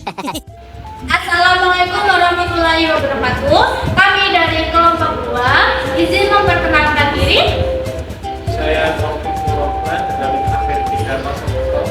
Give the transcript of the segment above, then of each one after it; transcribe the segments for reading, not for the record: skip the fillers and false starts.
Assalamualaikum warahmatullahi wabarakatuh. Kami dari kelompok 2 izin memperkenalkan diri. Saya Taufik Nurrohman dari akhir 3 masuk.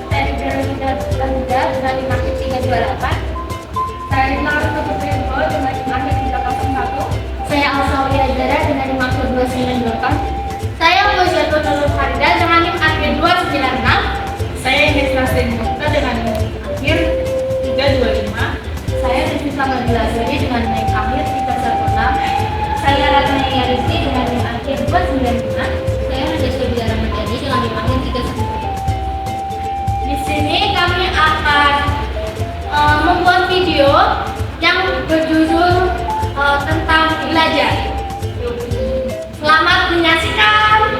Dari Biologida dari akhir 328. Saya Naruto Putrinko dengan akhir 301. Saya Alsawi Azara dengan akhir 298. Saya Bojatul Nurul Farida dengan akhir 296. Saya Hesra Senjata dengan akhir 325. Saya Rizky Samadilazari dengan akhir 316. Saya Ratna Yarisi dengan akhir 295. Saya Nadesh Biara Madani dengan akhir 310. Di sini kami akan membuat video yang berjudul tentang belajar. Selamat menyaksikan.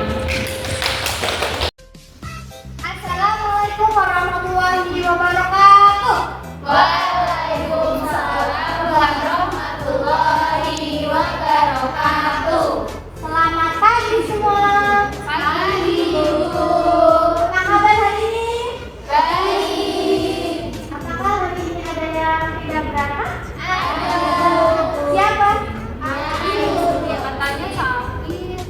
Assalamualaikum warahmatullahi wabarakatuh. Waalaikumsalam warahmatullahi wabarakatuh. Selamat pagi semua. Pagi Bu. Apa kabar hari ini? Baik. Apakah hari ini ada yang tidak berangkat? Ada. Siapa? Ayu. Dia katanya sakit.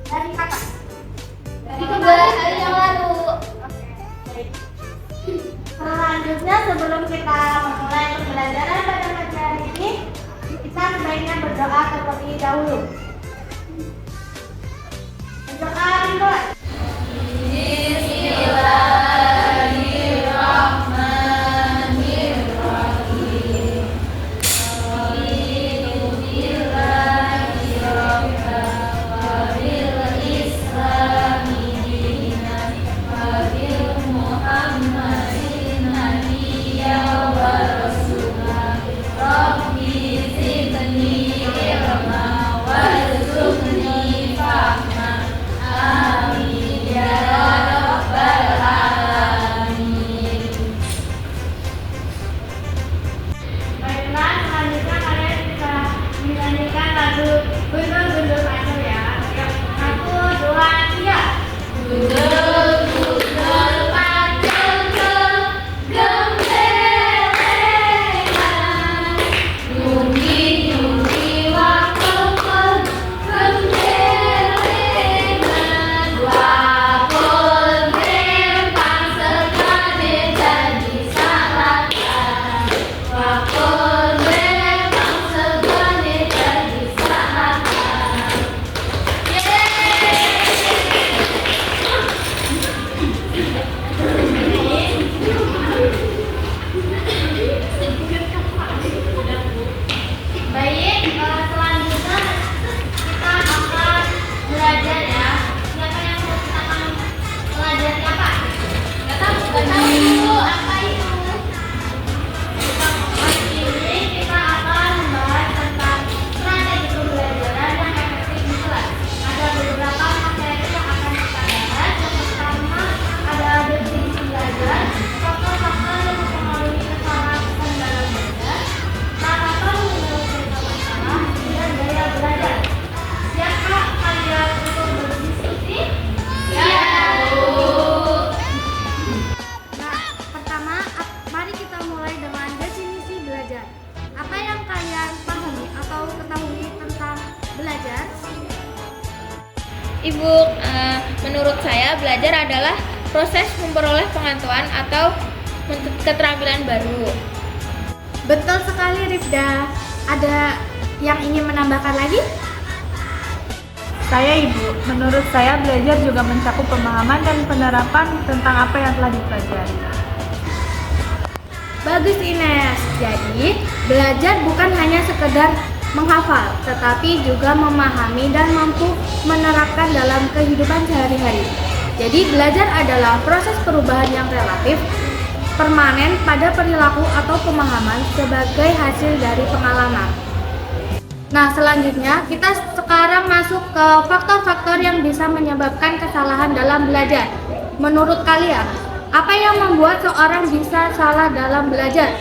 Dari kakak? Dari kemarin hari yang lalu. Selanjutnya sebelum kita memulai pembelajaran pada pagi hari ini, kita sebaiknya berdoa terlebih dahulu. Berdoa dimulai. Baiklah, selanjutnya kalian bisa menyanyikan lagu Gundul Gundul Pacul ya. Yuk, 1, 2, 3. Gundul Gundul Pacul gembelengan, nyundi nyundi waktu gembelengan, wakul rempang sekade jadi salahkan, wakul rempang sekade jadi salahkan. Baik, selanjutnya kita akan belajar ya. Siapa yang mau kita akan belajar apa? Gak tahu apa itu. Ini kita akan membahas tentang strategi pembelajaran yang efektif di kelas. Ada beberapa materi yang akan kita bahas. Yang pertama ada definisi belajar, faktor-faktor yang mempengaruhi keselamatan dalam belajar, tahapan menyelesaikan masalah, dan gaya belajar. Siapa kalian untuk berdiskusi? Ya, Bu. Nah, pertama, mari kita mulai dengan definisi belajar. Apa yang kalian pahami atau ketahui tentang belajar? Ibu, menurut saya belajar adalah proses memperoleh pengetahuan atau keterampilan baru. Betul sekali, Rifda. Ada yang ingin menambahkan lagi? Saya Ibu, menurut saya belajar juga mencakup pemahaman dan penerapan tentang apa yang telah dipelajari. Bagus, Ines. Jadi, belajar bukan hanya sekedar menghafal, tetapi juga memahami dan mampu menerapkan dalam kehidupan sehari-hari. Jadi, belajar adalah proses perubahan yang relatif, permanen pada perilaku atau pemahaman sebagai hasil dari pengalaman. Nah, selanjutnya kita sekarang masuk ke faktor-faktor yang bisa menyebabkan kesalahan dalam belajar. Menurut kalian, apa yang membuat seorang bisa salah dalam belajar?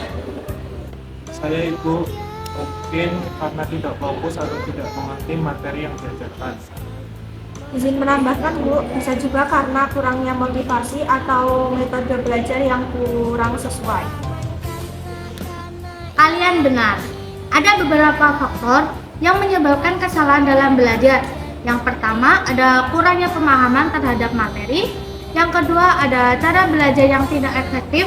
Saya Ibu, mungkin karena tidak fokus atau tidak mengerti materi yang diajarkan. Izin menambahkan Bu, bisa juga karena kurangnya motivasi atau metode belajar yang kurang sesuai. Kalian benar. Ada beberapa faktor yang menyebabkan kesalahan dalam belajar. Yang pertama ada kurangnya pemahaman terhadap materi. Yang kedua ada cara belajar yang tidak efektif.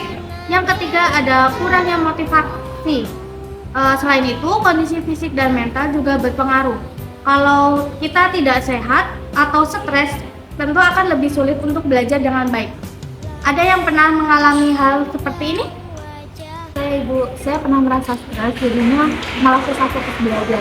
Yang ketiga ada kurangnya motivasi. Selain itu kondisi fisik dan mental juga berpengaruh. Kalau kita tidak sehat atau stres, tentu akan lebih sulit untuk belajar dengan baik. Ada yang pernah mengalami hal seperti ini? Ibu, saya pernah merasa stres, jadinya malah susah fokus belajar.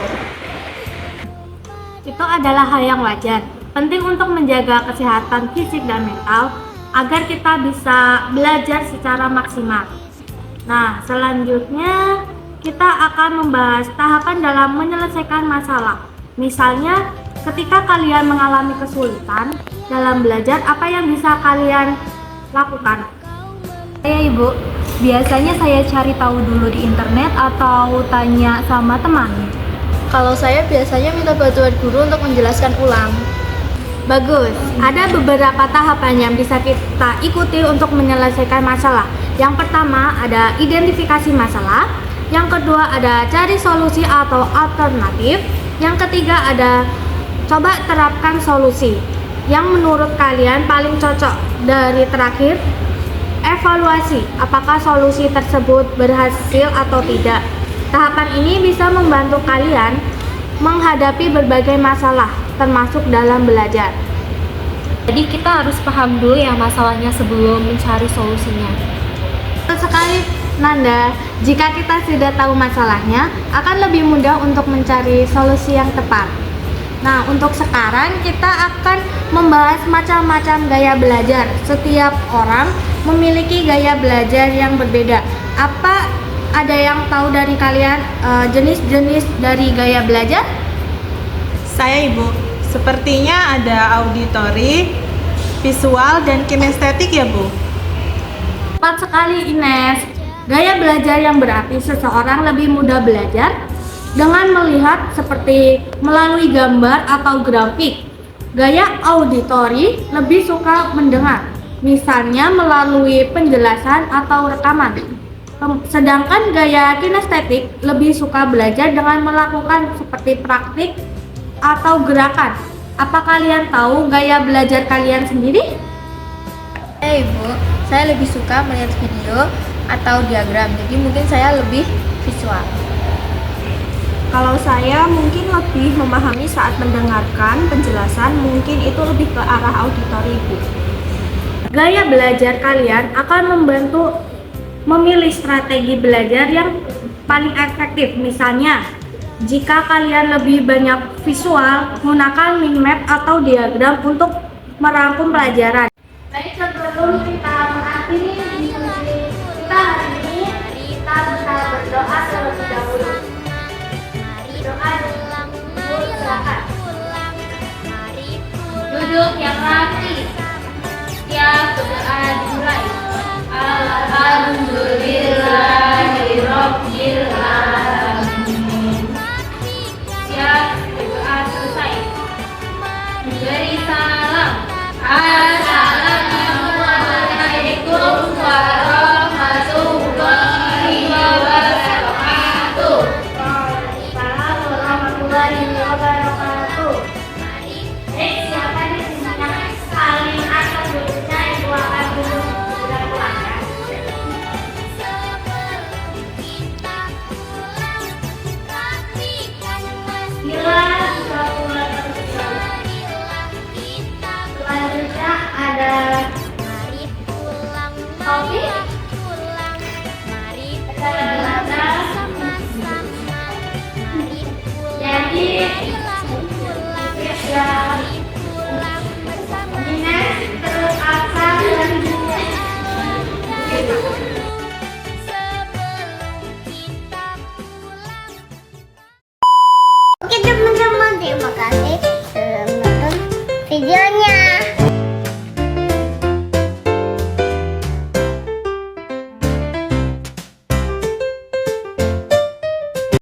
Itu adalah hal yang wajar. Penting untuk menjaga kesehatan fisik dan mental agar kita bisa belajar secara maksimal. Nah, selanjutnya kita akan membahas tahapan dalam menyelesaikan masalah. Misalnya, ketika kalian mengalami kesulitan dalam belajar, apa yang bisa kalian lakukan? Ibu, biasanya saya cari tahu dulu di internet atau tanya sama teman. Kalau saya biasanya minta bantuan guru untuk menjelaskan ulang. Bagus, ada beberapa tahapan yang bisa kita ikuti untuk menyelesaikan masalah. Yang pertama ada identifikasi masalah. Yang kedua ada cari solusi atau alternatif. Yang ketiga ada coba terapkan solusi. Yang menurut kalian paling cocok. Dari terakhir, evaluasi apakah solusi tersebut berhasil atau tidak. Tahapan ini bisa membantu kalian menghadapi berbagai masalah, termasuk dalam belajar. Jadi kita harus paham dulu ya masalahnya sebelum mencari solusinya. Betul sekali, Nanda. Jika kita sudah tahu masalahnya, akan lebih mudah untuk mencari solusi yang tepat. Nah, untuk sekarang kita akan membahas macam-macam gaya belajar. Setiap orang memiliki gaya belajar yang berbeda. Apa ada yang tahu dari kalian jenis-jenis dari gaya belajar? Saya Ibu, sepertinya ada auditori, visual, dan kinestetik ya Bu? Tepat sekali Ines. Gaya belajar yang berarti seseorang lebih mudah belajar dengan melihat seperti melalui gambar atau grafik. Gaya auditori lebih suka mendengar, misalnya melalui penjelasan atau rekaman. Sedangkan gaya kinestetik lebih suka belajar dengan melakukan seperti praktik atau gerakan. Apa kalian tahu gaya belajar kalian sendiri? Ibu, saya lebih suka melihat video atau diagram, jadi mungkin saya lebih visual. Kalau saya mungkin lebih memahami saat mendengarkan penjelasan, mungkin itu lebih ke arah auditori, Bu. Gaya belajar kalian akan membantu memilih strategi belajar yang paling efektif. Misalnya, jika kalian lebih banyak visual, gunakan mind map atau diagram untuk merangkum pelajaran. Baik, sebelum kita